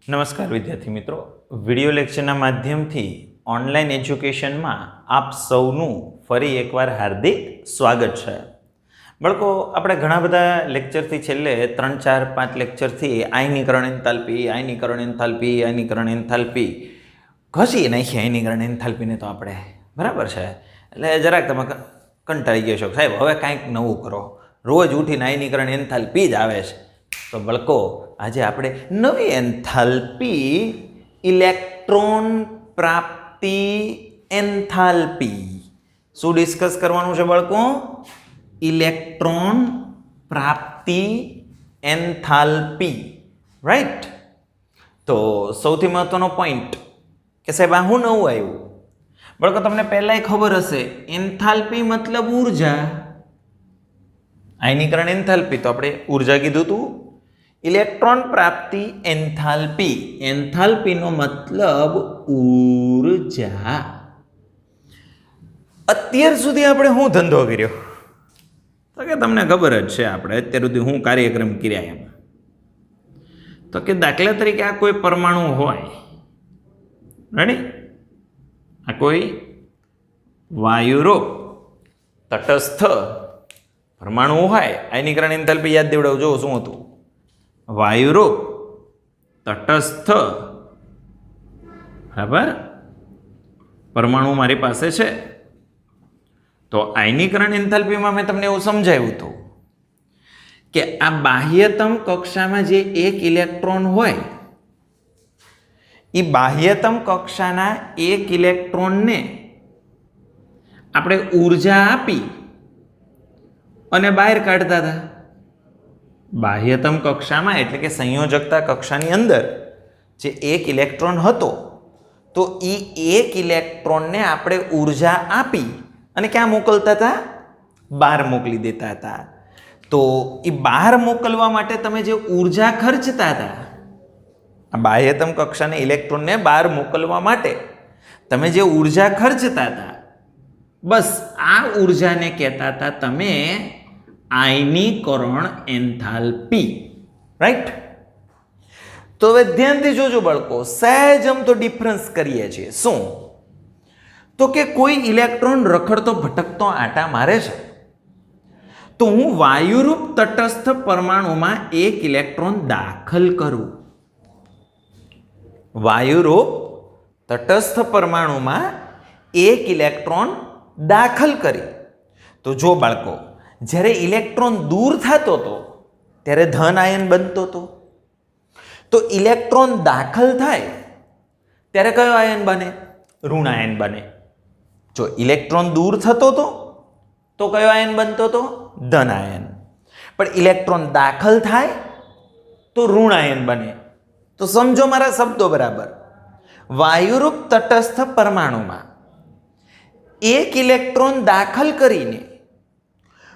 નમસ્કાર વિદ્યાર્થી મિત્રો, વિડિયો લેક્ચરના માધ્યમથી ઓનલાઈન એજ્યુકેશનમાં આપ સૌનું ફરી એકવાર હાર્દિક સ્વાગત છે. બાળકો, આપણે ઘણા બધા લેક્ચરથી છેલ્લે 3, 4, 5 લેક્ચરથી આયનીકરણ એન્થાલ્પી ઘસી નાખી આયનીકરણ એન્થાલ્પીને તો આપણે, બરાબર છે. એટલે જરાક તમે કંટાળી ગયા છો, સાહેબ હવે કાંઈક નવું કરો, રોજ ઉઠીને આયનીકરણ એન્થાલ્પી જ આવે છે. તો બાળકો, આજે આપણે નવી એન્થાલ્પી, ઇલેક્ટ્રોન પ્રાપ્તિ એન્થાલ્પી, શું ડિસ્કસ કરવાનું છે બાળકો? ઇલેક્ટ્રોન પ્રાપ્તિ એન્થાલ્પી, રાઈટ? તો સૌથી મહત્વનો પોઈન્ટ કે સાહેબ આ શું નવું આવ્યું? બાળકો, તમને પહેલાંય ખબર હશે, એન્થાલ્પી મતલબ ઉર્જા. આયનીકરણ એન્થાલ્પી તો આપણે ઉર્જા કીધું હતું. ઇલેક્ટ્રોન પ્રાપ્તિ એન્થાલ્પી, એન્થાલ્પીનો મતલબ ઉર્જા. અત્યાર સુધી આપણે શું ધંધો કર્યો? તો કે તમને ખબર જ છે આપણે અત્યાર સુધી શું કાર્યક્રમ કર્યા એમ. તો કે દાખલા તરીકે આ કોઈ પરમાણુ હોય, રેડી? આ કોઈ વાયુરૂપ તટસ્થ પરમાણુ હોય. આયનીકરણ એન્થાલ્પી યાદ દેવડાવજો શું હતું? વાયુરૂપ તટસ્થ, બરાબર, પરમાણુ મારી પાસે છે. તો આયનીકરણ એન્થાલ્પીમાં મેં તમને એવું સમજાવ્યું હતું કે આ બાહ્યતમ કક્ષામાં જે એક ઇલેક્ટ્રોન હોય, એ બાહ્યતમ કક્ષાના એક ઇલેક્ટ્રોનને આપણે ઉર્જા આપી અને બહાર કાઢતા હતા. બાહ્યતમ કક્ષામાં એટલે કે સંયોજકતા કક્ષાની અંદર જે એક ઇલેક્ટ્રોન હતો, તો એ એક ઇલેક્ટ્રોનને આપણે ઉર્જા આપી અને ક્યાં મોકલતા હતા? બહાર મોકલી દેતા હતા. તો એ બહાર મોકલવા માટે તમે જે ઉર્જા ખર્ચતા હતા, આ બાહ્યતમ કક્ષાના ઇલેક્ટ્રોનને બહાર મોકલવા માટે તમે જે ઉર્જા ખર્ચતા હતા, બસ આ ઉર્જાને કહેતા હતા તમે આયનીકરણ એન્થાલ્પી, રાઈટ? તો હવે ધ્યાનથી જોજો બાળકો, સહેજ તો ડિફરન્સ કરીએ છીએ. શું? તો કે કોઈ ઇલેક્ટ્રોન રખડતો ભટકતો આંટા મારે છે, તો હું વાયુરૂપ તટસ્થ પરમાણુમાં એક ઇલેક્ટ્રોન દાખલ કરું. વાયુરૂપ તટસ્થ પરમાણુમાં એક ઇલેક્ટ્રોન દાખલ કરી. તો જો બાળકો, જ્યારે ઇલેક્ટ્રોન દૂર થતો હતો ત્યારે ધન આયન બનતો હતો. તો ઇલેક્ટ્રોન દાખલ થાય ત્યારે કયો આયન બને? ઋણ આયન બને. જો ઇલેક્ટ્રોન દૂર થતો હતો તો કયો આયન બનતો હતો? ધન આયન. પણ ઇલેક્ટ્રોન દાખલ થાય તો ઋણ આયન બને. તો સમજો મારા શબ્દો બરાબર. વાયુરૂપ તટસ્થ પરમાણુમાં એક ઇલેક્ટ્રોન દાખલ કરીને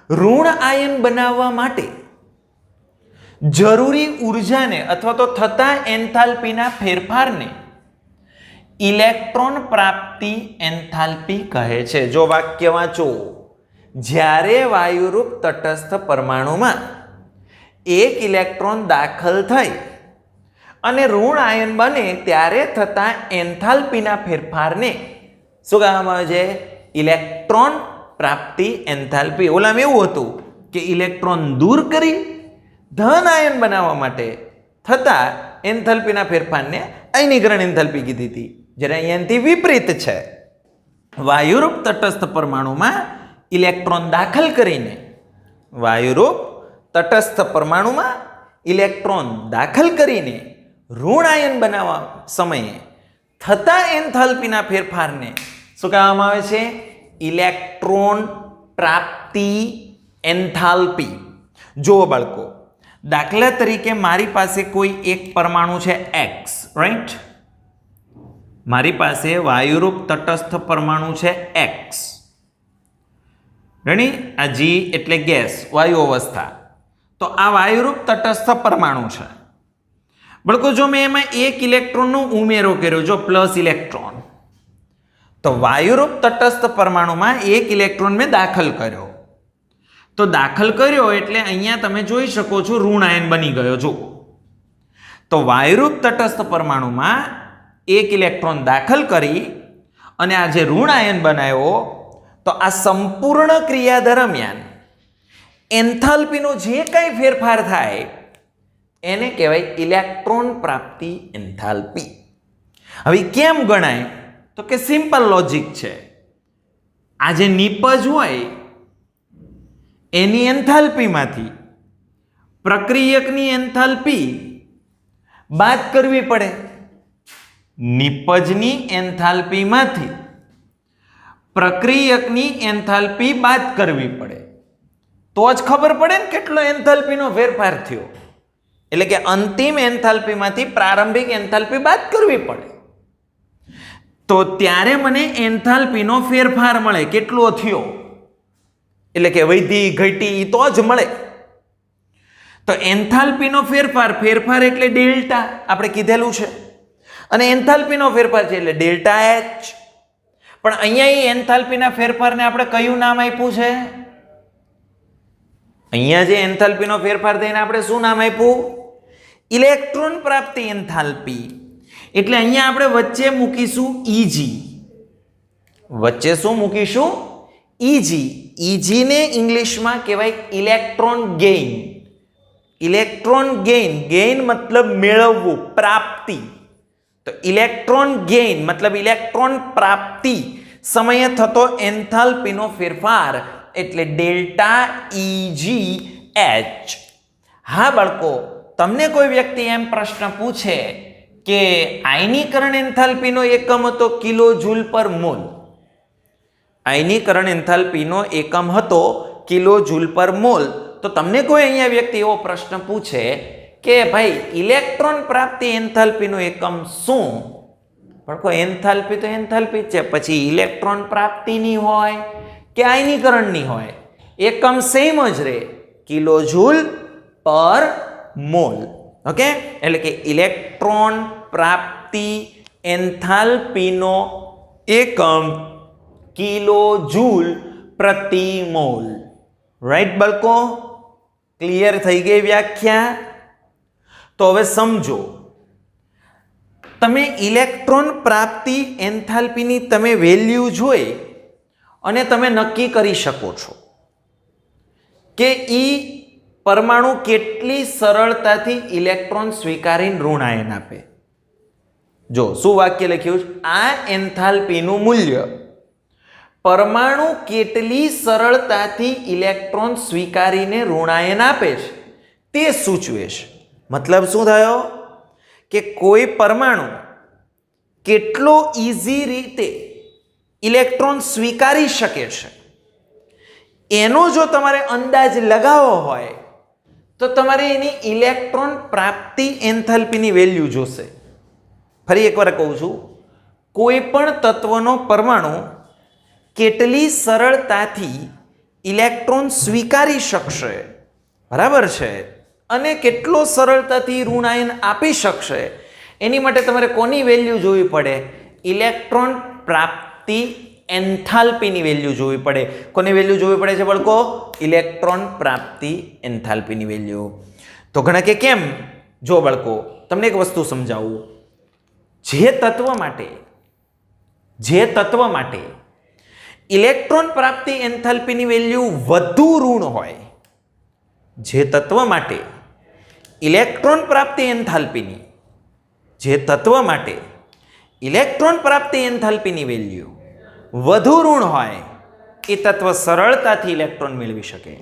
ઋણ આયન બનાવવા માટે જરૂરી ઉર્જાને અથવા તો થતા એન્થાલ્પીના ફેરફારને ઇલેક્ટ્રોન પ્રાપ્તિ એન્થાલ્પી કહે છે. જો વાક્ય વાંચો, જ્યારે વાયુરૂપ તટસ્થ પરમાણુમાં એક ઇલેક્ટ્રોન દાખલ થઈ અને ઋણ આયન બને ત્યારે થતા એન્થાલ્પીના ફેરફારને શું કહેવામાં આવે છે? ઇલેક્ટ્રોન પ્રાપ્તિ એન્થાલ્પી. ઓલામાં એવું હતું કે ઇલેક્ટ્રોન દૂર કરી ધન આયન બનાવવા માટે થતા એન્થાલ્પીના ફેરફારને આયનીકરણ એન્થાલ્પી કીધી હતી. જ્યારે અહીંયાથી વિપરીત છે. વાયુરૂપ તટસ્થ પરમાણુમાં ઇલેક્ટ્રોન દાખલ કરીને, વાયુરૂપ તટસ્થ પરમાણુમાં ઇલેક્ટ્રોન દાખલ કરીને ઋણ આયન બનાવવા સમયે થતા એન્થાલ્પીના ફેરફારને શું કહેવામાં આવે છે? ઇલેક્ટ્રોન પ્રાપ્તિ એન્થાલ્પી. જુઓ બાળકો, દાખલા તરીકે મારી પાસે કોઈ એક પરમાણુ છે X, રાઈટ? મારી પાસે વાયુરૂપ તટસ્થ પરમાણુ છે X, રેડી? આ G એટલે ગેસ, વાયુ અવસ્થા. તો આ વાયુરૂપ તટસ્થ પરમાણુ છે. બાળકો, જો મેં એમાં એક ઇલેક્ટ્રોનનો ઉમેરો કર્યો, જો પ્લસ ઇલેક્ટ્રોન, તો વાયુરૂપ તટસ્થ પરમાણુમાં એક ઇલેક્ટ્રોન મેં દાખલ કર્યો. તો દાખલ કર્યો એટલે અહીંયા તમે જોઈ શકો છો ઋણ આયન બની ગયો. જો તો વાયુરૂપ તટસ્થ પરમાણુમાં એક ઇલેક્ટ્રોન દાખલ કરી અને આ જે ઋણ આયન બનાવ્યો, તો આ સંપૂર્ણ ક્રિયા દરમિયાન એન્થાલ્પીનો જે કંઈ ફેરફાર થાય એને કહેવાય ઇલેક્ટ્રોન પ્રાપ્તિ એન્થાલ્પી. હવે કેમ ગણાય? તો કે સિમ્પલ લોજિક છે. આ જે નિપજ હોય એની એન્થાલ્પીમાંથી પ્રક્રિયકની એન્થાલ્પી બાદ કરવી પડે. નિપજની એન્થાલ્પીમાંથી પ્રક્રિયકની એન્થાલ્પી બાદ કરવી પડે, તો જ ખબર પડે ને કેટલો એન્થાલ્પીનો ફેરફાર થયો. એટલે કે અંતિમ એન્થાલ્પીમાંથી પ્રારંભિક એન્થાલ્પી બાદ કરવી પડે, તો ત્યારે મને એન્થાલ્પીનો ફેરફાર મળે, કેટલો થયો. એટલે કે વધી ઘટી તો જ મળે. તો એન્થાલ્પીનો ફેરફાર એટલે ડેલ્ટા, આપણે કીધેલું છે, અને એન્થાલ્પીનો ફેરફાર છે એટલે ડેલ્ટા એચ. પણ અહીંયા એન્થાલ્પીના ફેરફારને આપણે કયું નામ આપ્યું છે? અહીંયા જે એન્થાલ્પીનો ફેરફાર થઈને આપણે શું નામ આપ્યું? ઇલેક્ટ્રોન પ્રાપ્તિ એન્થાલ્પી. એટલે અહીંયા આપણે વચ્ચે મૂકીશું ઈજી. વચ્ચે શું મૂકીશું? ઈજી. ઈજીને ઇંગ્લિશમાં કહેવાય electron gain. Electron gain, gain મતલબ મેળવવું, પ્રાપ્તિ. તો ઇલેક્ટ્રોન ગેઇન મતલબ ઇલેક્ટ્રોન પ્રાપ્તિ સમયે થતો એન્થાલ્પીનો ફેરફાર એટલે ડેલ્ટા ઈજી એચ. હા બાળકો, તમને કોઈ વ્યક્તિ એમ પ્રશ્ન પૂછે કે આયનીકરણ એન્થાલ્પીનો એકમ હતો કિલો જૂલ પર મોલ. આયનીકરણ એન્થાલ્પીનો એકમ હતો કિલો જૂલ પર મોલ. તો તમને કોઈ અહીંયા વ્યક્તિ એવો પ્રશ્ન પૂછે કે ભાઈ ઇલેક્ટ્રોન પ્રાપ્તિ એન્થાલ્પીનો એકમ શું? પણ કોઈ એન્થાલ્પી તો એન્થાલ્પી જ છે, પછી ઇલેક્ટ્રોન પ્રાપ્તિની હોય કે આયનીકરણની હોય, એકમ સેમ જ રહે, કિલો જૂલ પર મોલ. ઓકે, એટલે કે ઇલેક્ટ્રોન પ્રાપ્તિ એન્થાલ્પીનો એકમ કિલો જૂલ પ્રતિ મોલ. રાઈટ બાળકો? ક્લિયર થઈ ગઈ વ્યાખ્યા? તો હવે સમજો, તમે ઇલેક્ટ્રોન પ્રાપ્તિ એન્થાલ્પીની તમે વેલ્યુ જોઈ અને તમે નક્કી કરી શકો છો કે પરમાણુ કેટલી સરળતાથી ઇલેક્ટ્રોન સ્વીકારીને ઋણ આયન આપે. જો શું વાક્ય લખ્યું છે? આ એન્થાલ્પીનું મૂલ્ય પરમાણુ કેટલી સરળતાથી ઇલેક્ટ્રોન સ્વીકારીને ઋણાયન આપે છે તે સૂચવે છે. મતલબ શું થયો? કે કોઈ પરમાણુ કેટલો ઈઝી રીતે ઇલેક્ટ્રોન સ્વીકારી શકે છે એનો જો તમારે અંદાજ લગાવવો હોય તો તમારે એની ઇલેક્ટ્રોન પ્રાપ્તિ એન્થાલ્પીની વેલ્યુ જોશે. ફરી એકવાર કહું છું, કોઈ પણ તત્વનો પરમાણુ કેટલી સરળતાથી ઇલેક્ટ્રોન સ્વીકારી શકશે, બરાબર છે, અને કેટલો સરળતાથી ઋણાયન આપી શકશે, એની માટે તમારે કોની વેલ્યુ જોવી પડે? ઇલેક્ટ્રોન પ્રાપ્તિ એન્થાલ્પીની વેલ્યુ જોવી પડે. કોની વેલ્યુ જોવી પડે છે બાળકો? ઇલેક્ટ્રોન પ્રાપ્તિ એન્થાલ્પીની વેલ્યુ. તો ઘણા કે કેમ? જો બાળકો, તમને એક વસ્તુ સમજાવું. જે તત્વ માટે ઇલેક્ટ્રોન પ્રાપ્તિ એન્થાલ્પીની વેલ્યુ વધુ ઋણ હોય, જે તત્વ માટે ઇલેક્ટ્રોન પ્રાપ્તિ એન્થાલ્પીની વેલ્યુ વધુ ઋણ હોય એ તત્વ સરળતાથી ઇલેક્ટ્રોન મેળવી શકે.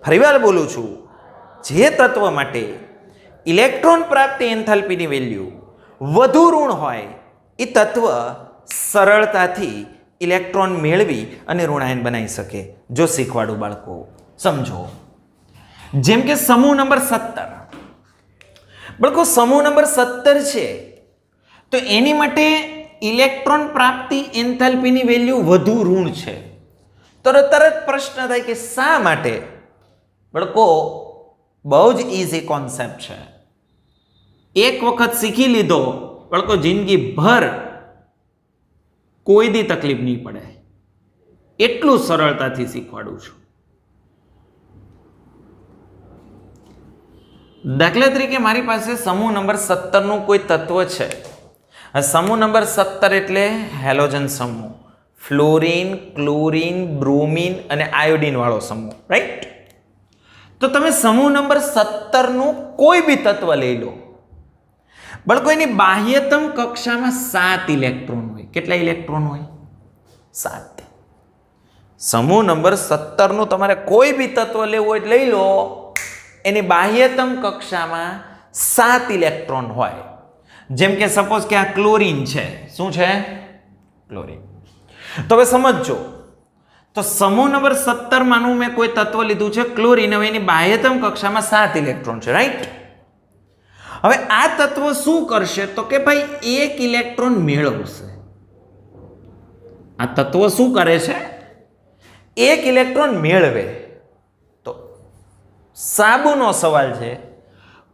ફરીવાર બોલું છું, જે તત્વ માટે ઇલેક્ટ્રોન પ્રાપ્તિ એન્થાલ્પીની વેલ્યુ વધુ ઋણ હોય એ તત્વ સરળતાથી ઇલેક્ટ્રોન મેળવી અને ઋણાયન બનાવી શકે. જો શીખવાડું બાળકો, સમજો. જેમ કે સમૂહ નંબર 17. બાળકો, સમૂહ નંબર 17 છે તો એની માટે ઇલેક્ટ્રોન પ્રાપ્તિ એન્થાલ્પીની વેલ્યુ વધુ ઋણ છે. તરત પ્રશ્ન થાય કે શા માટે? બાળકો, બહુ જ ઇઝી કોન્સેપ્ટ છે. એક વખત શીખી લીધો બાળકો, જિંદગીભર કોઈ દી તકલીફ નહીં પડે. એટલું સરળતાથી શીખવાડું છું. દાખલા તરીકે મારી પાસે સમૂહ નંબર 17 નું કોઈ તત્વ છે. સમૂહ નંબર 17 એટલે હેલોજન સમૂહ, ફ્લોરિન, ક્લોરિન, બ્રોમિન અને આયોડિન વાળો સમૂહ, રાઈટ? તો તમે સમૂહ નંબર 17 નું કોઈ બી તત્વ લઈ લો. બાળકો, એની બાહ્યતમ કક્ષામાં 7 ઇલેક્ટ્રોન હોય. કેટલા ઇલેક્ટ્રોન હોય? 7. સમૂહ નંબર 17 નું તમારે કોઈ બી તત્વ લેવું હોય લઈ લો, એની બાહ્યતમ કક્ષામાં 7 ઇલેક્ટ્રોન હોય. જેમ કે સપોઝ કે આ ક્લોરિન છે. શું છે? ક્લોરિન. તો હવે સમજો, તો સમૂહ નંબર 17 માનું મેં કોઈ તત્વ લીધું છે ક્લોરિન. હવે એની બાહ્યતમ કક્ષામાં 7 ઇલેક્ટ્રોન છે, રાઈટ? હવે આ તત્વ શું કરશે? તો કે ભાઈ 1 ઇલેક્ટ્રોન મેળવશે. આ તત્વ શું કરે છે? 1 ઇલેક્ટ્રોન મેળવે. તો સાબુનો સવાલ છે.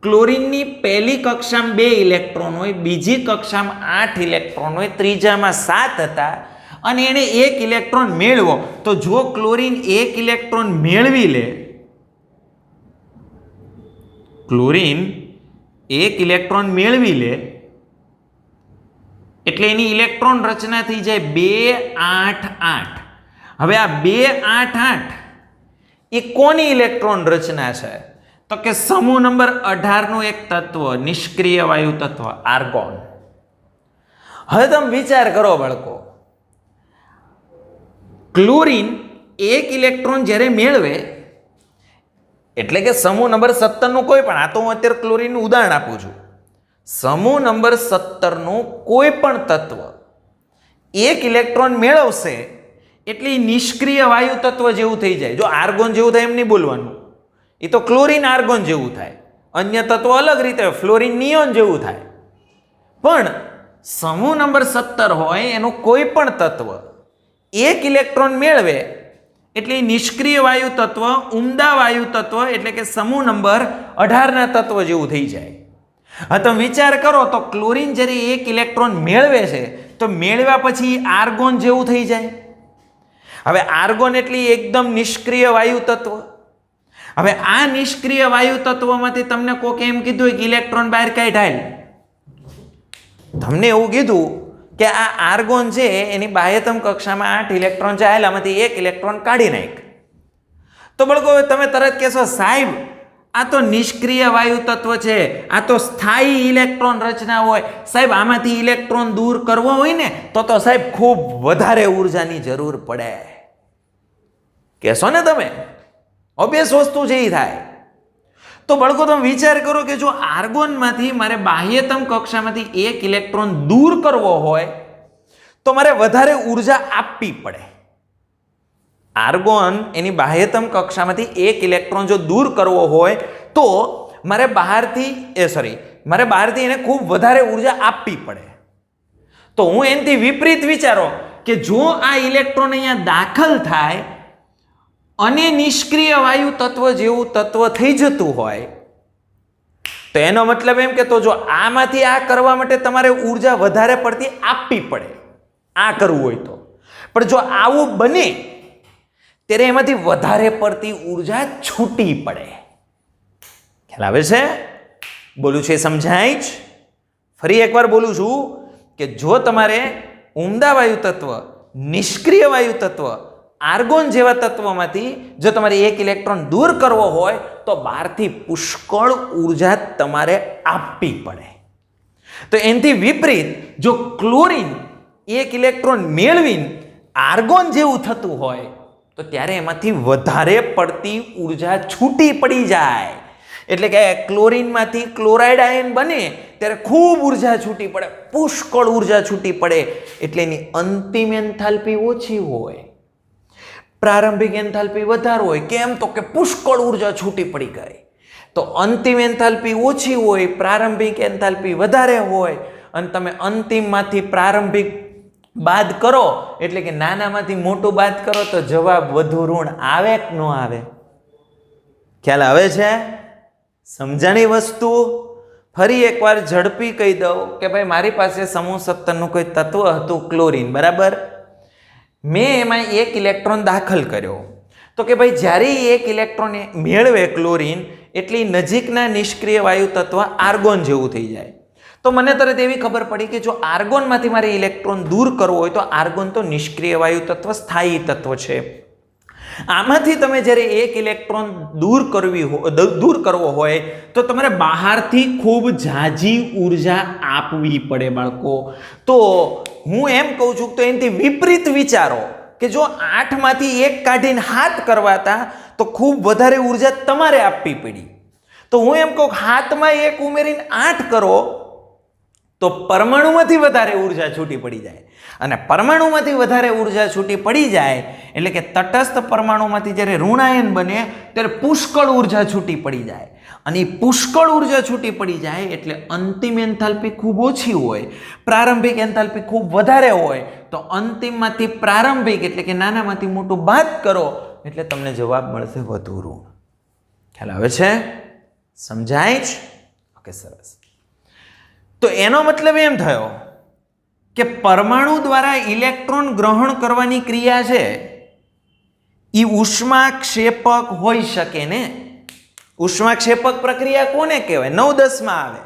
ક્લોરિનની પહેલી કક્ષામાં 2 ઇલેક્ટ્રોન હોય, બીજી કક્ષામાં 8 ઇલેક્ટ્રોન હોય, ત્રીજામાં 7 હતા અને એને 1 ઇલેક્ટ્રોન મેળવો. તો જો ક્લોરિન 1 ઇલેક્ટ્રોન મેળવી લે, ક્લોરિન 1 ઇલેક્ટ્રોન મેળવી લે એટલે એની ઇલેક્ટ્રોન રચના થઈ જાય 2, 8, 8. હવે આ 2, 8, 8 એ કોની ઇલેક્ટ્રોન રચના છે? તો કે સમૂહ નંબર 18 નું એક તત્વ, નિષ્ક્રિય વાયુ તત્વ આર્ગોન. હવે તમે વિચાર કરો બાળકો, ક્લોરિન 1 ઇલેક્ટ્રોન જ્યારે મેળવે એટલે કે સમૂહ નંબર 17 નું કોઈ પણ, આ તો હું અત્યારે ક્લોરિનનું ઉદાહરણ આપું છું. સમૂહ નંબર 17 નું કોઈ પણ તત્વ 1 ઇલેક્ટ્રોન મેળવશે એટલે નિષ્ક્રિય વાયુ તત્વ જેવું થઈ જાય. જો આર્ગોન જેવું થાય એમ નહીં બોલવાનું, એ તો ક્લોરિન આર્ગોન જેવું થાય. અન્ય તત્વો અલગ રીતે, ફ્લોરિન નિયોન જેવું થાય. પણ સમૂહ નંબર 17 હોય એનું કોઈ પણ તત્વ 1 ઇલેક્ટ્રોન મેળવે એટલે નિષ્ક્રિય વાયુ તત્વ, ઉમદા વાયુ તત્વ એટલે કે સમૂહ નંબર 18 ના તત્વ જેવું થઈ જાય. હા, તમે વિચાર કરો તો ક્લોરિન જ્યારે 1 ઇલેક્ટ્રોન મેળવે છે તો મેળવ્યા પછી આર્ગોન જેવું થઈ જાય. હવે આર્ગોન એટલે એકદમ નિષ્ક્રિય વાયુ તત્વ. હવે આ નિષ્ક્રિય વાયુ તત્વમાંથી તમને કોક એમ કીધું કે ઇલેક્ટ્રોન બહાર કાઢાય. તમને એવું કીધું કે આ આર્ગોન છે એની બાહ્યતમ કક્ષામાં 8 ઇલેક્ટ્રોન છે, આમાંથી 1 ઇલેક્ટ્રોન કાઢી નાખ. તો બાળકો તમે તરત કહેશો, સાહેબ આ તો નિષ્ક્રિય વાયુ તત્વ છે, આ તો સ્થાયી ઇલેક્ટ્રોન રચના હોય. સાહેબ આમાંથી ઇલેક્ટ્રોન દૂર કરવો હોય ને તો સાહેબ ખૂબ વધારે ઉર્જાની જરૂર પડે. કહેશો ને તમે? ઓબ્વિયસ વસ્તુ છે એ થાય. તો બાળકો તમે વિચાર કરો કે જો આર્ગોનમાંથી મારે બાહ્યતમ કક્ષામાંથી 1 ઇલેક્ટ્રોન દૂર કરવો હોય તો મારે વધારે ઉર્જા આપવી પડે. આર્ગોન એની બાહ્યતમ કક્ષામાંથી 1 ઇલેક્ટ્રોન જો દૂર કરવો હોય તો મારે બહારથી એને ખૂબ વધારે ઉર્જા આપવી પડે. તો હું એનાથી વિપરીત વિચારો કે જો આ ઇલેક્ટ્રોન અહીંયા દાખલ થાય અને નિષ્ક્રિય વાયુ તત્વ જેવું તત્વ થઈ જતું હોય તો એનો મતલબ એમ કે તો જો આમાંથી આ કરવા માટે તમારે ઉર્જા વધારે પડતી આપવી પડે, આ કરવું હોય તો. પણ જો આવું બને ત્યારે એમાંથી વધારે પડતી ઉર્જા છૂટી પડે. ખ્યાલ આવે છે? બોલું છે સમજાય જ? ફરી એકવાર બોલું છું કે જો તમારે ઉમદા વાયુ તત્વ, નિષ્ક્રિય વાયુ તત્વ, આર્ગોન જેવા તત્વોમાંથી જો તમારે 1 ઇલેક્ટ્રોન દૂર કરવો હોય તો બહારથી પુષ્કળ ઉર્જા તમારે આપવી પડે. તો એનાથી વિપરીત જો ક્લોરિન 1 ઇલેક્ટ્રોન મેળવીને આર્ગોન જેવું થતું હોય તો ત્યારે એમાંથી વધારે પડતી ઉર્જા છૂટી પડી જાય. એટલે કે ક્લોરિનમાંથી ક્લોરાઇડ આયન બને ત્યારે ખૂબ ઉર્જા છૂટી પડે, પુષ્કળ ઉર્જા છૂટી પડે. એટલે એની અંતિમ એન્થાલ્પી ઓછી હોય, પ્રારંભિક એન્થાલ્પી વધારે હોય. કેમ? તો કે પુષ્કળ ઉર્જા છૂટી પડી ગઈ. તો અંતિમ એન્થાલ્પી ઓછી હોય, પ્રારંભિક એન્થાલ્પી વધારે હોય. અને તમે અંતિમમાંથી પ્રારંભિક બાદ કરો એટલે કે નાનામાંથી મોટું બાદ કરો તો જવાબ વધુ ઋણ આવે કે ન આવે? ખ્યાલ આવે છે? સમજાણી વસ્તુ? ફરી એકવાર ઝડપી કહી દઉં કે ભાઈ મારી પાસે સમૂહ 17 નું કોઈ તત્વ હતું ક્લોરિન, બરાબર? મેં એમાં 1 ઇલેક્ટ્રોન દાખલ કર્યો. તો કે ભાઈ જ્યારે 1 ઇલેક્ટ્રોન મેળવે ક્લોરિન એટલી નજીકના નિષ્ક્રિય વાયુ તત્વ આર્ગોન જેવું થઈ જાય. તો મને તરત એવી ખબર પડી કે જો આર્ગોનમાંથી મારે ઇલેક્ટ્રોન દૂર કરવો હોય તો આર્ગોન તો નિષ્ક્રિય વાયુ તત્વ, સ્થાયી તત્વ છે. આમાંથી તમે જ્યારે એક ઇલેક્ટ્રોન દૂર કરવો હોય તો તમારે બહારથી ખૂબ ઝાઝી ઉર્જા આપવી પડે બાળકો. તો હું એમ કહું છું તો એનાથી વિપરીત વિચારો કે જો 8માંથી 1 કાઢીને 7 કરવાતા તો ખૂબ વધારે ઉર્જા તમારે આપવી પડી. તો હું એમ કહું 7માં 1 ઉમેરીને 8 કરો તો પરમાણુમાંથી વધારે ઉર્જા છૂટી પડી જાય. અને પરમાણુમાંથી વધારે ઉર્જા છૂટી પડી જાય એટલે કે તટસ્થ પરમાણુમાંથી જ્યારે ઋણાયન બને ત્યારે પુષ્કળ ઉર્જા છૂટી પડી જાય. અને એ પુષ્કળ ઉર્જા છૂટી પડી જાય એટલે અંતિમ એન્થાલ્પી ખૂબ ઓછી હોય, પ્રારંભિક એન્થાલ્પી ખૂબ વધારે હોય. તો અંતિમમાંથી પ્રારંભિક એટલે કે નાનામાંથી મોટું બાદ કરો એટલે તમને જવાબ મળશે વધુ ઋણ. ખ્યાલ આવે છે? સમજાય જ? ઓકે, સરસ. તો એનો મતલબ એમ થયો કે પરમાણુ દ્વારા ઇલેક્ટ્રોન ગ્રહણ કરવાની ક્રિયા છે એ ઉષ્માક્ષેપક હોઈ શકે ને. ઉષ્માક્ષેપક પ્રક્રિયા કોને કહેવાય? 9-10માં આવે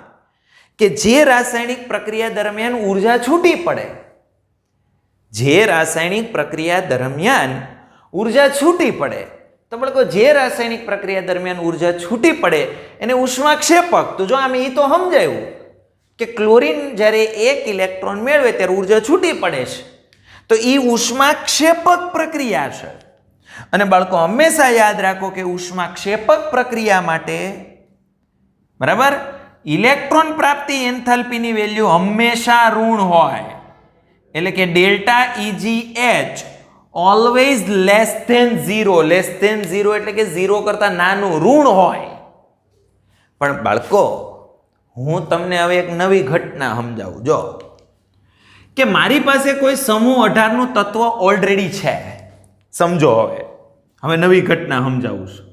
કે જે રાસાયણિક પ્રક્રિયા દરમિયાન ઉર્જા છૂટી પડે. જે રાસાયણિક પ્રક્રિયા દરમિયાન ઉર્જા છૂટી પડે તો બાળકો જે રાસાયણિક પ્રક્રિયા દરમિયાન ઉર્જા છૂટી પડે એને ઉષ્માક્ષેપક. તો જો આમ એ તો સમજાયું કે ક્લોરીન જ્યારે 1 ઇલેક્ટ્રોન મેળવે ત્યારે ઉર્જા છૂટી પડે છે તો એ ઉષ્માક્ષેપક પ્રક્રિયા છે. અને બાળકો હંમેશા યાદ રાખો કે ઉષ્માક્ષેપક પ્રક્રિયા માટે બરાબર ઇલેક્ટ્રોન પ્રાપ્તિ એન્થાલ્પીની વેલ્યુ હંમેશા ઋણ હોય. એટલે કે delta EGH always less than 0. Less than 0 એટલે કે 0 કરતા નાનું ઋણ હોય. પણ બાળકો હું તમને હવે એક નવી ઘટના સમજાવું. જો કે મારી પાસે કોઈ સમૂહ 18 નું તત્વ ઓલરેડી છે. સમજો હવે નવી ઘટના સમજાવું છું.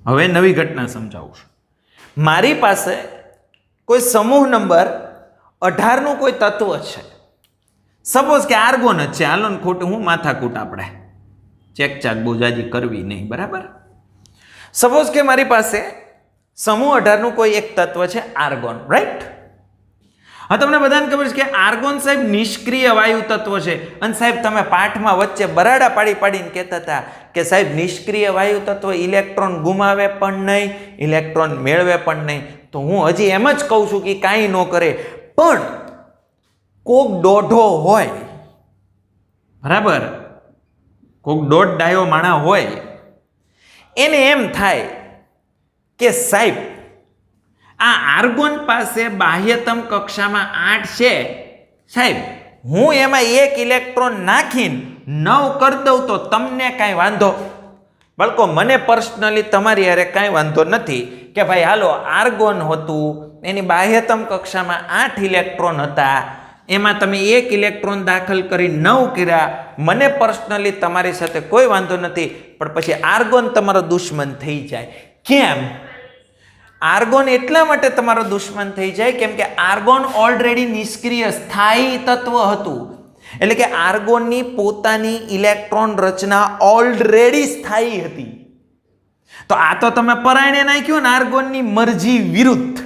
હવે નવી ઘટના સમજાવું છું. મારી પાસે કોઈ સમૂહ નંબર 18 નું કોઈ તત્વ છે. સપોઝ કે આર્ગોન જ છે. હાલો ને ખોટું હું માથાકૂટ આપણે ચેકચાક બહુ જાજી કરવી નહીં. બરાબર? સપોઝ કે મારી પાસે સમૂહ 18 નું કોઈ એક તત્વ છે આર્ગોન. રાઈટ? હા, તમને બધાને ખબર છે કે આર્ગોન સાહેબ નિષ્ક્રિય વાયુ તત્વ છે. અને સાહેબ તમે પાઠમાં વચ્ચે બરાડા પાડીને કહેતા હતા કે સાહેબ નિષ્ક્રિય વાયુ તત્વ ઇલેક્ટ્રોન ગુમાવે પણ નહીં, ઇલેક્ટ્રોન મેળવે પણ નહીં. તો હું હજી એમ જ કહું છું કે કાંઈ ન કરે. પણ કોક દોઢો હોય, બરાબર, કોક દોઢ ડાયો માણા હોય, એને એમ થાય કે સાહેબ આ આર્ગોન પાસે બાહ્યતમ કક્ષામાં 8 છે. સાહેબ હું એમાં 1 ઇલેક્ટ્રોન નાખીને 9 કરી દઉં તો તમને કાંઈ વાંધો? બાળકો મને પર્સનલી તમારી હારે કાંઈ વાંધો નથી કે ભાઈ હાલો આર્ગોન હતું એની બાહ્યતમ કક્ષામાં 8 ઇલેક્ટ્રોન હતા, એમાં તમે 1 ઇલેક્ટ્રોન દાખલ કરી 9 કર્યા. મને પર્સનલી તમારી સાથે કોઈ વાંધો નથી. પણ પછી આર્ગોન તમારો દુશ્મન થઈ જાય. કેમ? આર્ગોન એટલા માટે તમારો દુશ્મન થઈ જાય કેમ કે આર્ગોન ઓલરેડી નિષ્ક્રિય સ્થાયી તત્વ હતું. એટલે કે આર્ગોનની પોતાની ઇલેક્ટ્રોન રચના ઓલરેડી સ્થાયી હતી. તો આ તો તમે પરાયણે નાખ્યો ને આર્ગોનની મરજી વિરુદ્ધ.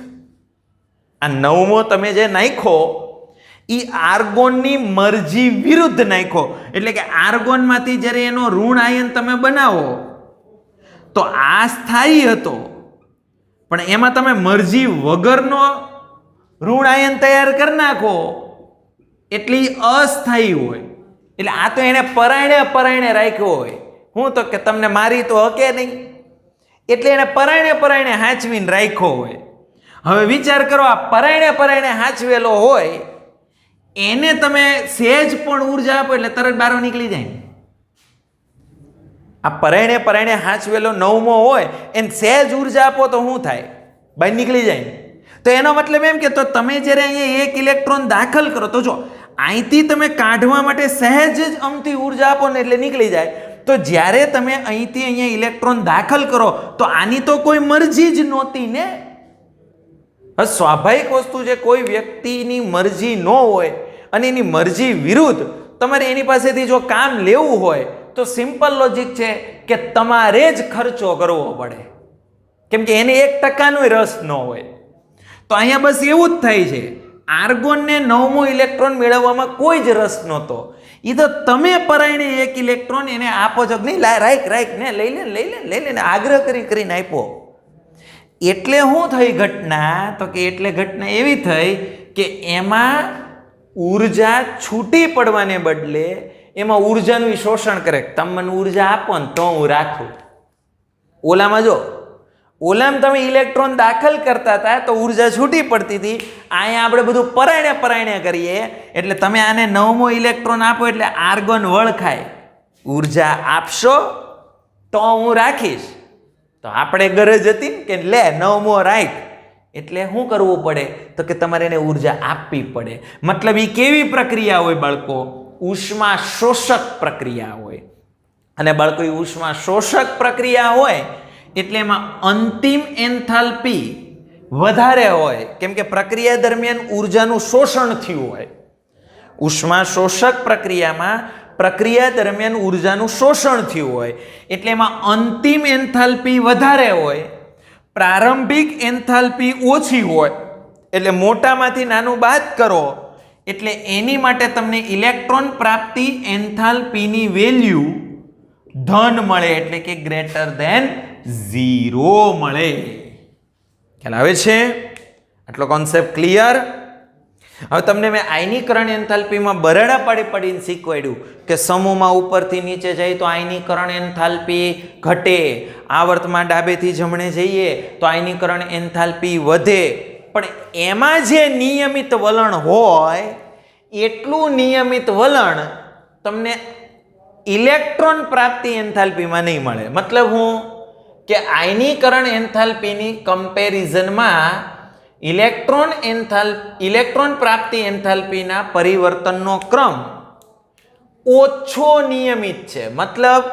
આ 9મો તમે જે નાખ્યો એ આર્ગોનની મરજી વિરુદ્ધ નાખ્યો. એટલે કે આર્ગોનમાંથી જ્યારે એનો ઋણ આયન તમે બનાવો તો આ સ્થાયી હતો પણ એમાં તમે મરજી વગરનો ઋણ આયન તૈયાર કરી નાખો એટલે અસ્થાયી હોય. એટલે આ તો એને પરાયણે રાખ્યો હોય. હું તો કે તમને મારી તો હકે નહીં એટલે એને પરાયણે હાંચવીને રાખ્યો હોય. હવે વિચાર કરો આ પરાયણે હાંચવેલો હોય એને તમે સહેજ પણ ઉર્જા આપો એટલે તરત બારો નીકળી જાય. આ પરાયણે હાંચવેલો 9મો હોય એને સહેજ ઉર્જા આપો તો શું થાય? બહાર નીકળી જાય. તો એનો મતલબ એમ કે તો તમે જ્યારે અહીંયા 1 ઇલેક્ટ્રોન દાખલ કરો તો જો અહીંથી તમે કાઢવા માટે સહેજ જ અમથી ઉર્જા આપો ને એટલે નીકળી જાય. તો જ્યારે તમે અહીંથી અહીંયા ઇલેક્ટ્રોન દાખલ કરો તો આની તો કોઈ મરજી જ નહોતી ને. સ્વાભાવિક વસ્તુ છે, કોઈ વ્યક્તિની મરજી ન હોય અને એની મરજી વિરુદ્ધ તમારે એની પાસેથી જો કામ લેવું હોય તો સિમ્પલ લોજિક છે કે તમારે જ ખર્ચો કરવો પડે. કેમ કે એને 1% રસ ન હોય. તો અહીંયા બસ એવું જ થાય છે, આર્ગોનને 9મો ઇલેક્ટ્રોન મેળવવામાં કોઈ જ રસ નહોતો. એ તો તમે પરાયણે 1 ઇલેક્ટ્રોન એને આપો છો, નહીં રાખ ને લઈ લે આગ્રહ કરીને આપ્યો. એટલે શું થઈ ઘટના? તો કે એટલે ઘટના એવી થઈ કે એમાં ઉર્જા છૂટી પડવાને બદલે એમાં ઉર્જાનું શોષણ કરે. તમે મને ઉર્જા આપો ને તો હું રાખું. ઓલામાં જો, ઓલામાં તમે ઇલેક્ટ્રોન દાખલ કરતા હતા તો ઉર્જા છૂટી પડતી હતી. અહીંયા આપણે બધું પરાયણે કરીએ એટલે તમે આને 9મો ઇલેક્ટ્રોન આપો એટલે આર્ગોન વળખાય. ઉર્જા આપશો તો હું રાખીશ. તો આપણે ગરજ હતી ને કે લે 9મો રાખ, એટલે શું કરવું પડે? તો કે તમારે એને ઉર્જા આપવી પડે. મતલબ એ કેવી પ્રક્રિયા હોય બાળકો? ઉષ્મા શોષક પ્રક્રિયા હોય. અને બાળકો એ ઉષ્મા શોષક પ્રક્રિયા હોય એટલે એમાં અંતિમ એન્થાલ્પી વધારે હોય, કેમ કે પ્રક્રિયા દરમિયાન ઉર્જાનું શોષણ થયું હોય. ઉષ્મા શોષક પ્રક્રિયામાં પ્રક્રિયા દરમિયાન ઉર્જાનું શોષણ થયું હોય એટલે એમાં અંતિમ એન્થાલ્પી વધારે હોય, પ્રારંભિક એન્થાલ્પી ઓછી હોય. એટલે મોટામાંથી નાનું બાદ કરો એટલે એની માટે તમને ઇલેક્ટ્રોન પ્રાપ્તિ એન્થાલ્પીની વેલ્યુ ધન મળે, એટલે કે ગ્રેટર ધેન 0 મળે. ખ્યાલ આવે છે? આટલો કોન્સેપ્ટ ક્લિયર? હવે તમને મેં આયનીકરણ એન્થાલ્પીમાં બરાડા પડીને શીખવાડ્યું કે સમૂહમાં ઉપરથી નીચે જાય તો આયનીકરણ એન્થાલ્પી ઘટે, આવર્તમાં ડાબેથી જમણે જઈએ તો આયનીકરણ એન્થાલ્પી વધે. પણ એમાં જે નિયમિત વલણ હોય એટલું નિયમિત વલણ તમને ઇલેક્ટ્રોન પ્રાપ્તિ એન્થાલ્પીમાં નહીં મળે. મતલબ હું કે આયનીકરણ એન્થાલ્પીની કમ્પેરિઝનમાં ઇલેક્ટ્રોન પ્રાપ્તિ એન્થાલ્પીના પરિવર્તનનો ક્રમ ઓછો નિયમિત છે. મતલબ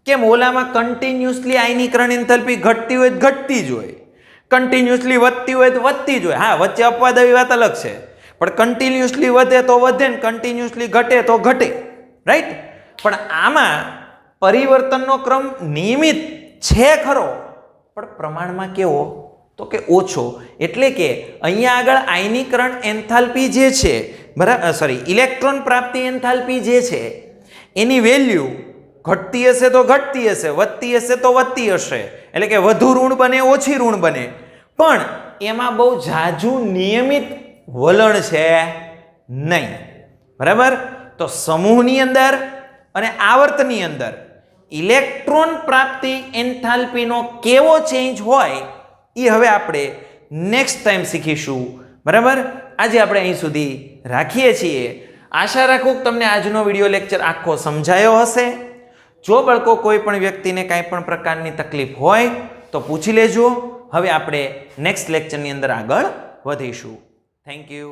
કેમ? ઓલામાં કન્ટિન્યુઅસલી આયનીકરણ એન્થાલ્પી ઘટતી હોય તો ઘટતી જ હોય, કન્ટિન્યુઅસલી વધતી હોય તો વધતી જ હોય. હા, વચ્ચે અપવાદ આવી વાત અલગ છે, પણ કન્ટિન્યુઅસલી વધે તો વધે ને કન્ટિન્યુઅસલી ઘટે તો ઘટે, રાઈટ? પણ આમાં પરિવર્તનનો ક્રમ નિયમિત છે ખરો, પણ પ્રમાણમાં કેવો? તો કે ઓછો. એટલે કે અહીંયા આગળ આયનીકરણ એન્થાલ્પી જે છે, બરાબર, ઇલેક્ટ્રોન પ્રાપ્તિ એન્થાલ્પી જે છે એની વેલ્યુ ઘટતી હશે તો ઘટતી હશે, વધતી હશે તો વધતી હશે. એટલે કે વધુ ઋણ બને, ઓછી ઋણ બને, પણ એમાં બહુ ઝાઝું નિયમિત વલણ છે નહીં. બરાબર? તો સમૂહની અંદર અને આવર્તની અંદર ઇલેક્ટ્રોન પ્રાપ્તિ એન્થાલ્પીનો કેવો ચેન્જ હોય એ હવે આપણે નેક્સ્ટ ટાઈમ શીખીશું. બરાબર? આજે આપણે અહીં સુધી રાખીએ છીએ. આશા રાખું કે તમને આજનો વિડીયો લેક્ચર આખો સમજાયો હશે. જો બાળકો કોઈ પણ વ્યક્તિને કાંઈ પણ પ્રકારની તકલીફ હોય તો પૂછી લેજો. હવે આપણે નેક્સ્ટ લેક્ચરની અંદર આગળ વધીશું. Thank you.